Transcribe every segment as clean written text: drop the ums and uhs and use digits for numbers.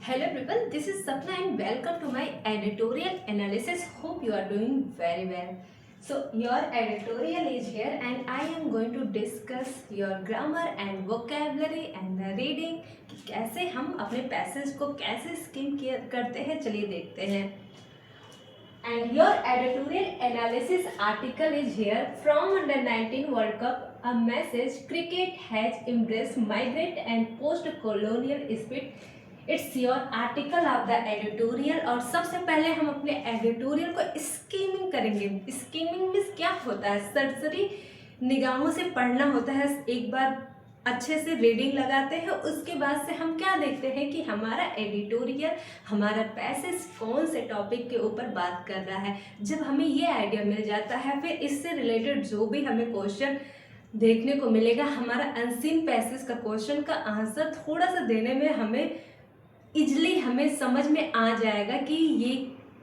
Hello everyone, this is Sapna and welcome to my editorial analysis. Hope you are doing very well. So your editorial is here and I am going to discuss your grammar and vocabulary and the reading कि कैसे हम अपने passage को कैसे scheme करते हैं, चलिए देखते हैं. And your editorial analysis article is here. From under 19 World Cup, a message: cricket has embraced migrant and post-colonial spirit. It's your article of the editorial. और सबसे पहले हम अपने एडिटोरियल को स्कीमिंग करेंगे. स्कीमिंग मीन्स क्या होता है? सरसरी निगाहों से पढ़ना होता है. एक बार अच्छे से रीडिंग लगाते हैं, उसके बाद से हम क्या देखते हैं कि हमारा एडिटोरियल, हमारा पैसेज कौन से टॉपिक के ऊपर बात कर रहा है. जब हमें ये आइडिया मिल जाता है, फिर इससे रिलेटेड जो भी हमें क्वेश्चन देखने को मिलेगा, हमारा अनसीन पैसेज का क्वेश्चन का आंसर थोड़ा सा देने में हमें इजली हमें समझ में आ जाएगा कि ये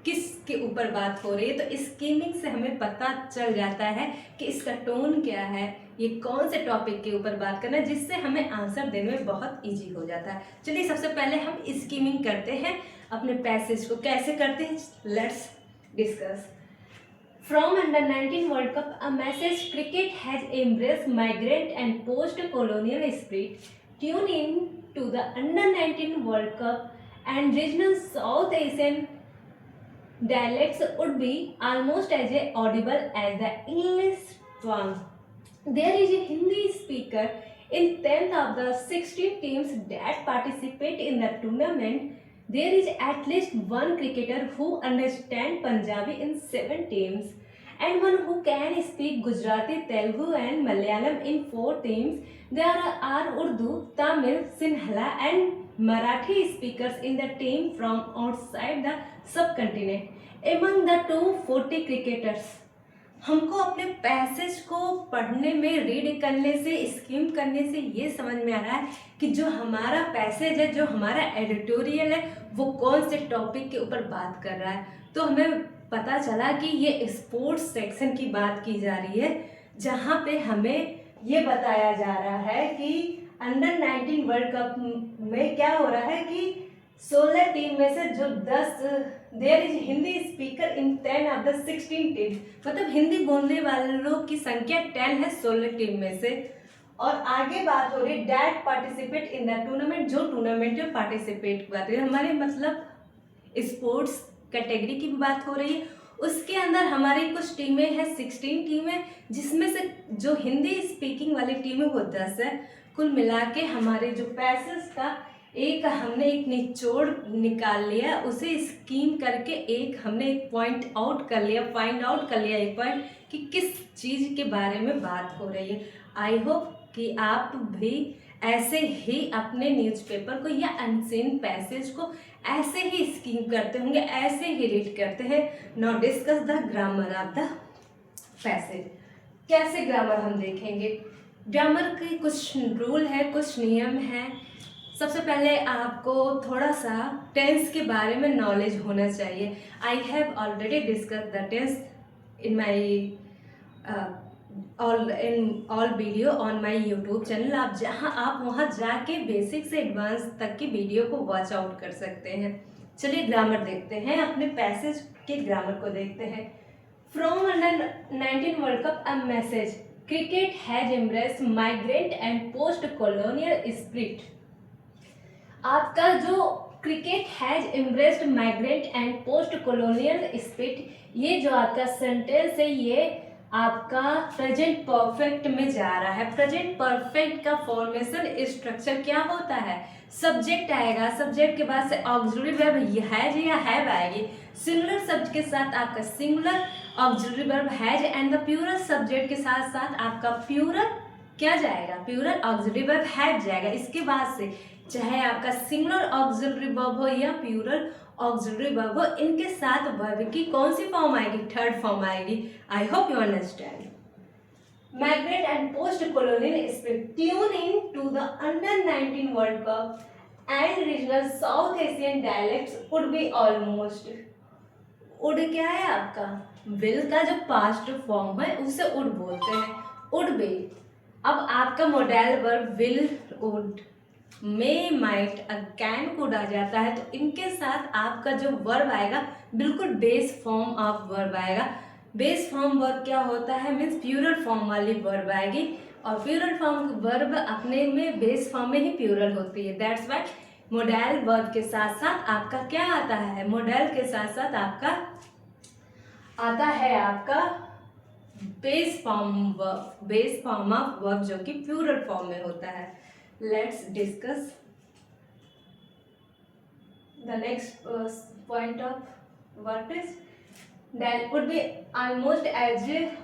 किस के ऊपर बात हो रही है. तो स्कीमिंग से हमें पता चल जाता है कि इसका टोन क्या है, ये कौन से टॉपिक के ऊपर बात करना है, जिससे हमें आंसर देने में बहुत इजी हो जाता है. चलिए सबसे पहले हम स्कीमिंग करते हैं. अपने पैसेज को कैसे करते हैं, let's discuss. From under 19 World Cup, a message: cricket has embraced migrant and post-colonial spirit. Tune in to the under 19 World Cup and regional South Asian dialects would be almost as audible as the English twang. There is a Hindi speaker in 10th of the 16 teams that participate in the tournament. There is at least one cricketer who understands Punjabi in 7 teams and one who can speak Gujarati, Telugu and Malayalam in 4 teams. There are Urdu, Tamil, Sinhala and Marathi speakers in the team from outside the subcontinent. Among the 240 cricketers, हमको अपने passage को पढ़ने में, read करने से, scheme करने से ये समझ में आ रहा है कि जो हमारा पैसेज है, जो हमारा एडिटोरियल है, वो कौन से टॉपिक के ऊपर बात कर रहा है. तो हमें पता चला कि ये स्पोर्ट्स सेक्शन की बात की जा रही है, जहाँ पे हमें ये बताया जा रहा है कि अंडर 19 वर्ल्ड कप में क्या हो रहा है कि 16 टीम में से जो 10, there is Hindi speaker in 10 of the 16 team, मतलब हिंदी बोलने वालों की संख्या 10 है 16 टीम में से. और आगे बात हो रही है that participate in the tournament, जो टूर्नामेंट में पार्टिसिपेट कर रहे हैं, हमारे मतलब स्पोर्ट्स कैटेगरी की भी बात हो रही है. उसके अंदर हमारी कुछ टीमें हैं, 16 टीमें, जिसमें से जो हिंदी स्पीकिंग वाली टीमें वो 10 है. कुल मिला के हमारे जो पैसेज का हमने एक निचोड़ निकाल लिया, उसे स्कीम करके हमने एक पॉइंट आउट कर लिया, फाइंड आउट कर लिया एक पॉइंट कि किस चीज़ के बारे में बात हो रही है. आई होप कि आप भी ऐसे ही अपने न्यूज़पेपर को या अनसीन पैसेज को ऐसे ही स्कीम करते होंगे, ऐसे ही रीड करते हैं. Now discuss the grammar of the passage. कैसे ग्रामर हम देखेंगे. ग्रामर के कुछ रूल है, कुछ नियम है. सबसे पहले आपको थोड़ा सा टेंस के बारे में नॉलेज होना चाहिए. I have already discuss the tense in my all video on my YouTube channel. आप वहाँ जाके बेसिक से एडवांस तक की वीडियो को वॉच आउट कर सकते हैं. चलिए ग्रामर देखते हैं, अपने पैसेज के ग्रामर को देखते हैं. From under 19 world cup a message: cricket has embraced migrant and post colonial spirit. आपका जो cricket has embraced migrant and post colonial spirit, ये जो आपका सेंटेंस है, ये आपका प्रेजेंट परफेक्ट में जा रहा है. प्रेजेंट परफेक्ट का फॉर्मेशन स्ट्रक्चर क्या होता है? सब्जेक्ट आएगा, सब्जेक्ट के बाद से ऑक्सिलरी वर्ब हैज या हैव आएगी. सिंगुलर शब्द के साथ आपका singular auxiliary verb has and the plural subject के साथ साथ आपका प्लूरल क्या जाएगा? प्लूरल ऑक्सिलरी वर्ब हैव जाएगा. इसके बाद से चाहे आपका सिंगुलर ऑक्सिलरी वर्ब हो या प्लूरल ऑक्सिलरी वर्ब हो, इनके साथ वर्ब की कौन सी फॉर्म आएगी? थर्ड फॉर्म आएगी. I hope you understand. Migrant and post-colonial spirit. Tune in to the under 19 World Cup and regional South Asian dialects would be almost. उड क्या है आपका? विल का जो पास्ट फॉर्म है उसे उड बोलते हैं. उड बी. अब आपका modal verb will, would, may, might, can could आ जाता है तो इनके साथ आपका जो वर्ब आएगा बिल्कुल बेस फॉर्म ऑफ वर्ब आएगा। बेस फॉर्म वर्ब क्या होता है, मीन्स प्यूरल फॉर्म वाली वर्ब आएगी, और प्यूरल फॉर्म वर्ब अपने में बेस फॉर्म में ही प्यूरल होती है। दैट्स व्हाई मोडेल वर्ब के साथ साथ आपका क्या आता है, मोडेल के साथ साथ आपका आता है आपका बेस फॉर्म ऑफ वर्ब जो कि प्लूरल फॉर्म में होता है। Let's discuss the next point of verb is that would be almost as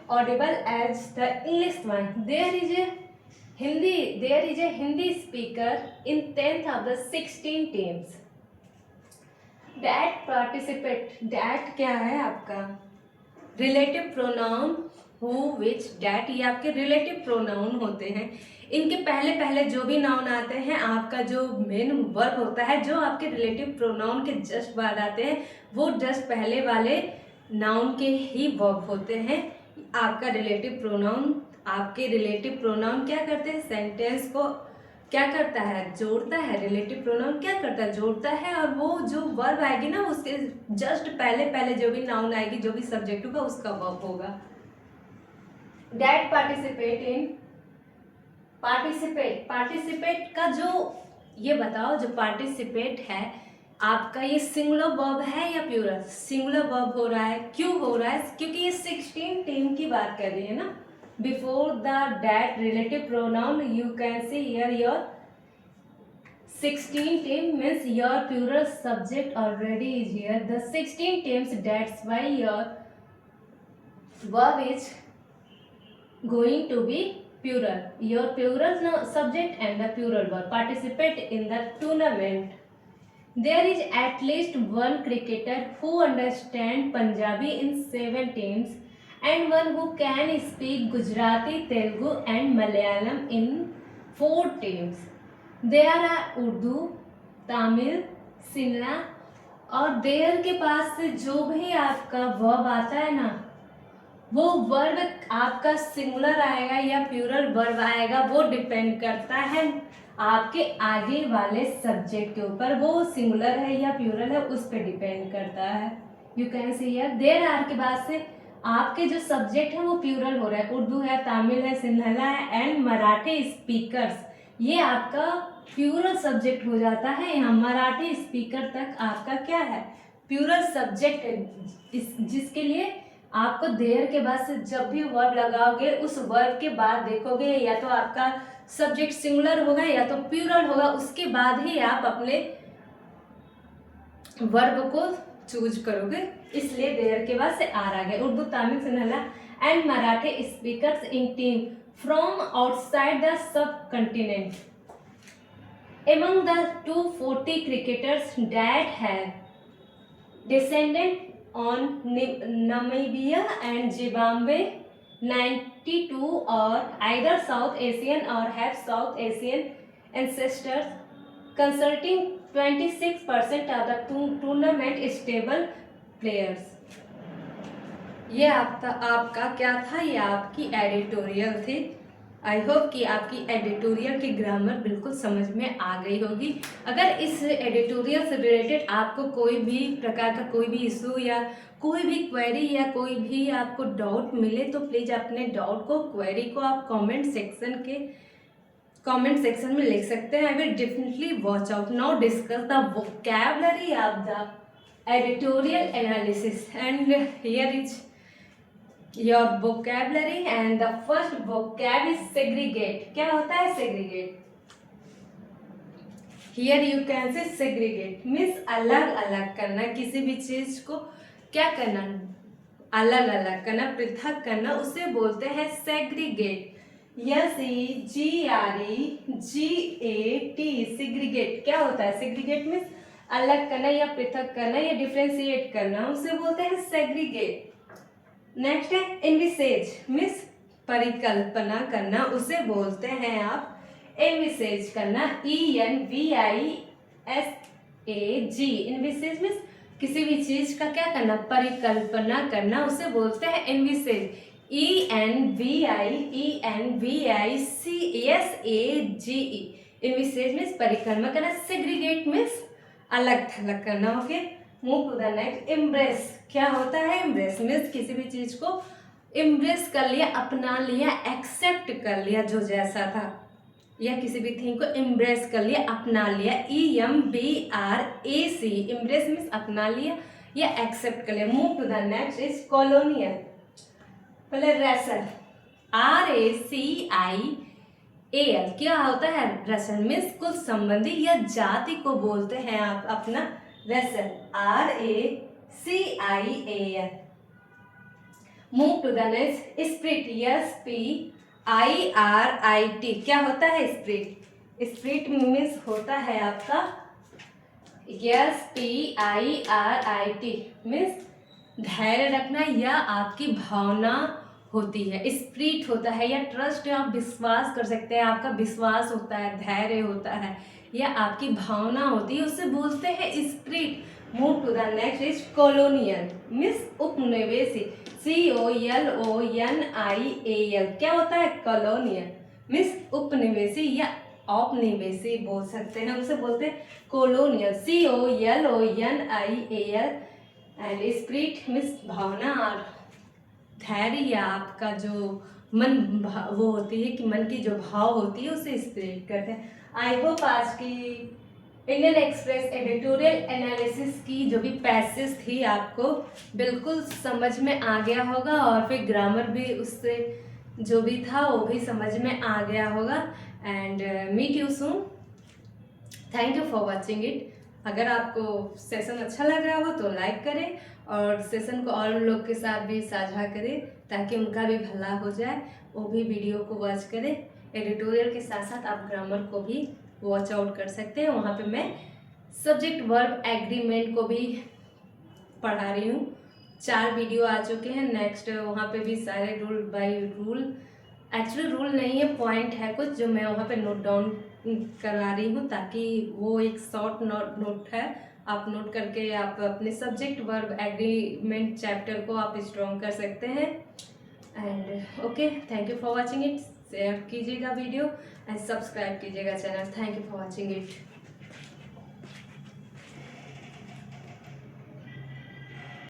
audible as the English one. There is a Hindi speaker in 10th of the 16 teams that participate. That क्या है आपका relative pronoun who, which, that, ये आपके relative pronoun होते हैं। इनके पहले पहले जो भी नाउन आते हैं, आपका जो मेन वर्ब होता है जो आपके रिलेटिव प्रोनाउन के जस्ट बाद आते हैं, वो जस्ट पहले वाले नाउन के ही वर्ब होते हैं। आपका रिलेटिव प्रोनाउन, आपके रिलेटिव प्रोनाउन क्या करते हैं, सेंटेंस को क्या करता है, जोड़ता है। रिलेटिव प्रोनाउन क्या करता है, जोड़ता है, और वो जो वर्ब आएगी ना उसके जस्ट पहले पहले जो भी नाउन आएगी, जो भी सब्जेक्ट होगा उसका वर्ब होगा। दैट पार्टिसिपेट का जो, ये बताओ जो पार्टिसिपेट है आपका, ये सिंगुलर वर्ब है या प्लूरल? सिंगुलर वर्ब हो रहा है। क्यों हो रहा है? क्योंकि ये 16 टीम की बात कर रही है ना। Before the that relative pronoun you can see here your 16 team means your plural subject already is here. The 16 teams, that's why your verb is going to be plural. Your plural subject and the plural verb participate in the tournament. There is at least one cricketer who understands Punjabi in 7 teams and one who can speak Gujarati, Telugu and Malayalam in 4 teams. There are Urdu, Tamil, Sinhala, और there के पास से जो भी आपका verb आता है ना, वो वर्ब आपका सिंगुलर आएगा या प्लूरल वर्ब आएगा, वो डिपेंड करता है आपके आगे वाले सब्जेक्ट के ऊपर। वो सिंगुलर है या प्लूरल है उस पर डिपेंड करता है। You can see here there are के बाद से आपके जो सब्जेक्ट है वो प्लूरल हो रहा है। उर्दू है, तमिल है, सिंहला है एंड मराठी स्पीकर्स, ये आपका प्लूरल सब्जेक्ट हो जाता है। यहाँ मराठी स्पीकर तक आपका क्या है, प्लूरल सब्जेक्ट है, जिसके लिए आपको देयर के बाद से जब भी वर्ब लगाओगे उस वर्ब के बाद देखोगे या तो आपका सब्जेक्ट सिंगुलर होगा या तो प्लूरल होगा, उसके बाद ही आप अपने वर्ब को चूज करोगे, इसलिए देयर के बाद से आर आ गया। Urdu, Tamil, Sinhala and Marathi speakers in team from outside the sub continent. Among the 240 cricketers that have descended on Namibia and Zimbabwe, 92 are either South Asian or have South Asian ancestors, consulting 26% of the tournament stable players. ये आपका क्या था, ये आपकी editorial थी। I hope कि आपकी editorial की ग्रामर बिल्कुल समझ में आ गई होगी। अगर इस एडिटोरियल से रिलेटेड आपको कोई भी प्रकार का कोई भी इशू या कोई भी क्वेरी या कोई भी आपको डाउट मिले तो प्लीज़ अपने डाउट को, क्वेरी को आप कमेंट सेक्शन में लिख सकते हैं। I will definitely watch out. Now discuss the vocabulary of the editorial analysis and here is your vocabulary and the first vocab is segregate. क्या होता है segregate? Here you can say segregate means अलग अलग करना, किसी भी चीज को क्या करना, अलग अलग करना, पृथक करना, उसे बोलते हैं segregate. SEGREGAT segregate क्या होता है? segregate means अलग करना या पृथक करना या डिफ्रेंशिएट करना, उसे बोलते हैं segregate. नेक्स्ट है एनविसेज मीन्स परिकल्पना करना, उसे बोलते हैं आप एनविसेज करना, ENVISAG। एनविसेज मीन्स किसी भी चीज का क्या करना, परिकल्पना करना, उसे बोलते हैं एनविसेज। ENVISAGE इनविसेज मीन्स परिक्रमा करना, सेग्रीगेट मीन्स अलग थलग करना। Okay, move to the next. Embrace क्या होता है? इम्ब्रेस मीन्स किसी भी चीज को इम्ब्रेस कर लिया, अपना लिया, एक्सेप्ट कर लिया जो जैसा था, या किसी भी थिंग को इम्ब्रेस कर लिया, अपना लिया। EMBRAC, इम्ब्रेस मीन्स अपना लिया या एक्सेप्ट कर लिया। Move to the next is colonial. पहले रेसल, RACIAL क्या होता है? रेसल मीन्स कुल संबंधी या जाति को बोलते हैं आप अपना racial, RACIAL। Move to the next spirit, SPIRIT क्या होता है? स्प्रिट, स्प्रिट मीन्स होता है आपका SPIRIT मीन्स धैर्य रखना या आपकी भावना होती है। स्प्रिट होता है या ट्रस्ट, आप विश्वास कर सकते हैं, आपका विश्वास होता है, धैर्य होता है या आपकी भावना होती है, उससे बोलते हैं spirit. Move to the next is colonial means उपनिवेशी, COLONIAL क्या होता है? कॉलोनियल मीन्स उपनिवेशी या औपनिवेशी बोल सकते हैं, उसे बोलते हैं colonial, COLONIAL। And spirit means भावना और धैर्य या आपका जो मन वो होती है कि मन की जो भाव होती है उसे स्पिरिट कहते हैं। आई होप आज की इंडियन एक्सप्रेस एडिटोरियल एनालिसिस की जो भी पैसेज थी आपको बिल्कुल समझ में आ गया होगा, और फिर ग्रामर भी उससे जो भी था वो भी समझ में आ गया होगा। And meet you soon. Thank you for watching it. अगर आपको सेशन अच्छा लग रहा हो तो लाइक करें और सेशन को और लोग के साथ भी साझा करें ताकि उनका भी भला हो जाए, वो भी वीडियो को वॉच करें। एडिटोरियल के साथ साथ आप ग्रामर को भी वॉच आउट कर सकते हैं। वहाँ पे मैं सब्जेक्ट वर्ब एग्रीमेंट को भी पढ़ा रही हूँ। 4 वीडियो आ चुके हैं। नेक्स्ट वहाँ पे भी सारे rule by rule, actually rule नहीं है, पॉइंट है कुछ जो मैं वहाँ पे नोट डाउन करवा रही हूँ ताकि वो एक शॉर्ट नोट है, आप नोट करके आप अपने सब्जेक्ट वर्ब एग्रीमेंट चैप्टर को आप स्ट्रॉन्ग कर सकते हैं। And okay, thank you for watching it. Share कीजिएगा वीडियो एंड सब्सक्राइब कीजिएगा channel. Thank you for watching it.